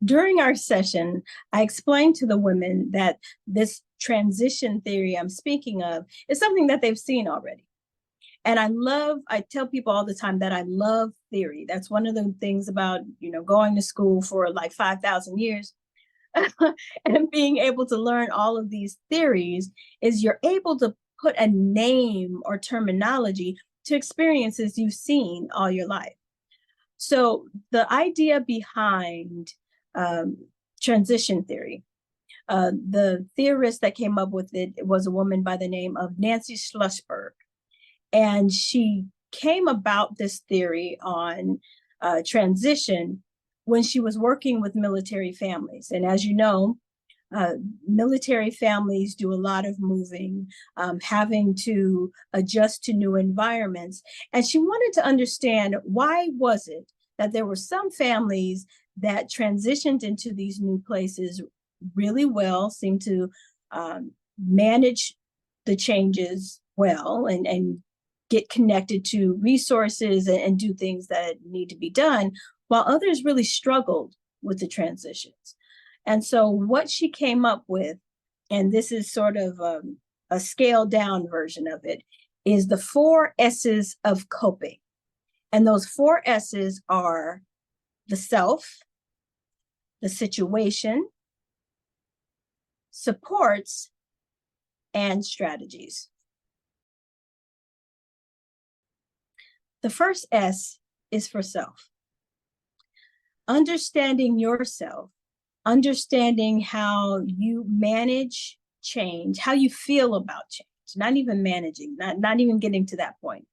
During our session, I explained to the women that this transition theory I'm speaking of is something that they've seen already. And I tell people all the time that I love theory. That's one of the things about, going to school for like 5,000 years and being able to learn all of these theories is you're able to put a name or terminology to experiences you've seen all your life. So the idea behind um, transition theory, the theorist that came up with it was a woman by the name of Nancy Schlossberg. And she came about this theory on transition when she was working with military families. And as you know, military families do a lot of moving, having to adjust to new environments. And she wanted to understand, why was it that there were some families that transitioned into these new places really well, seemed to manage the changes well, and get connected to resources and do things that need to be done, while others really struggled with the transitions. And so what she came up with, and this is sort of a scaled down version of it, is the 4 S's of coping. And those 4 S's are the self, the situation, supports, and strategies. The first S is for self. Understanding yourself, understanding how you manage change, how you feel about change, not even managing, not even getting to that point,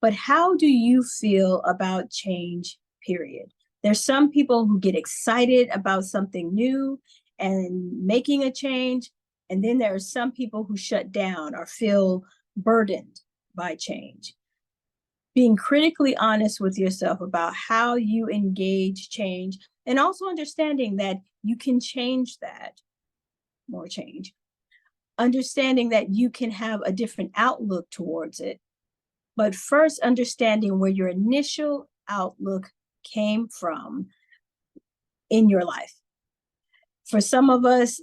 but how do you feel about change, period. There's some people who get excited about something new and making a change, and then there are some people who shut down or feel burdened by change. Being critically honest with yourself about how you engage change, and also understanding that you can change that, more change. Understanding that you can have a different outlook towards it, but first understanding where your initial outlook came from in your life. For some of us,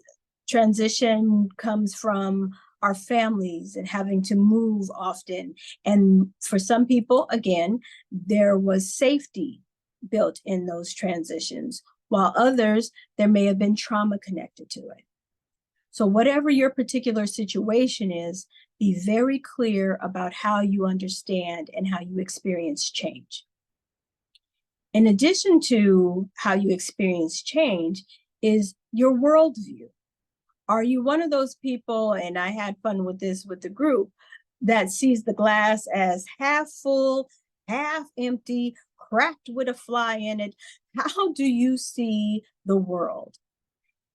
transition comes from our families and having to move often. And for some people, again, there was safety built in those transitions, while others, there may have been trauma connected to it. So whatever your particular situation is, be very clear about how you understand and how you experience change. In addition to how you experience change is your worldview. Are you one of those people, and I had fun with this with the group, that sees the glass as half full, half empty, cracked with a fly in it? How do you see the world?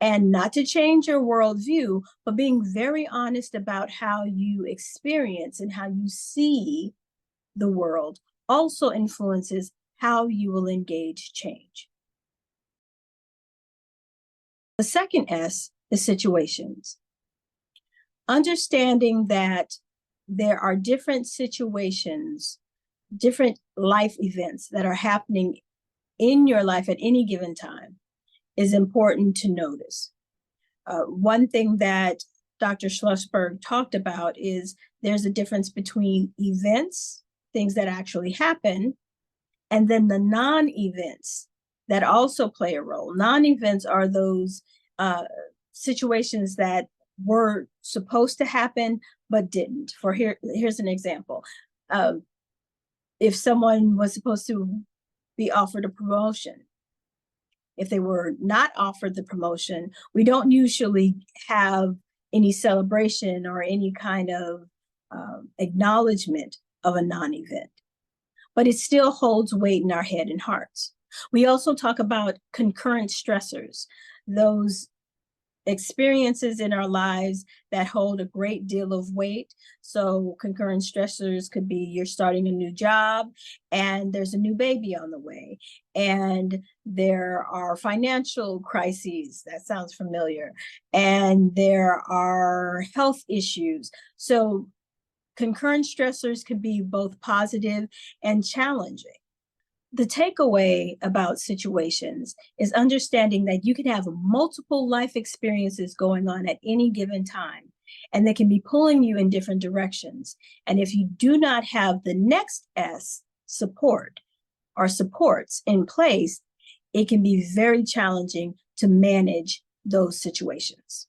And not to change your worldview, but being very honest about how you experience and how you see the world also influences how you will engage change. The second S is situations. Understanding that there are different situations, different life events that are happening in your life at any given time is important to notice. One thing that Dr. Schlossberg talked about is there's a difference between events, things that actually happen, and then the non-events that also play a role. Non-events are those situations that were supposed to happen but didn't. Here's an example. If someone was supposed to be offered a promotion, if they were not offered the promotion, we don't usually have any celebration or any kind of acknowledgement of a non-event, but it still holds weight in our head and hearts. We also talk about concurrent stressors, those experiences in our lives that hold a great deal of weight. So concurrent stressors could be you're starting a new job and there's a new baby on the way, and there are financial crises, that sounds familiar, and there are health issues. So concurrent stressors could be both positive and challenging. The takeaway about situations is understanding that you can have multiple life experiences going on at any given time, and they can be pulling you in different directions. And if you do not have the next S, support, or supports in place, it can be very challenging to manage those situations.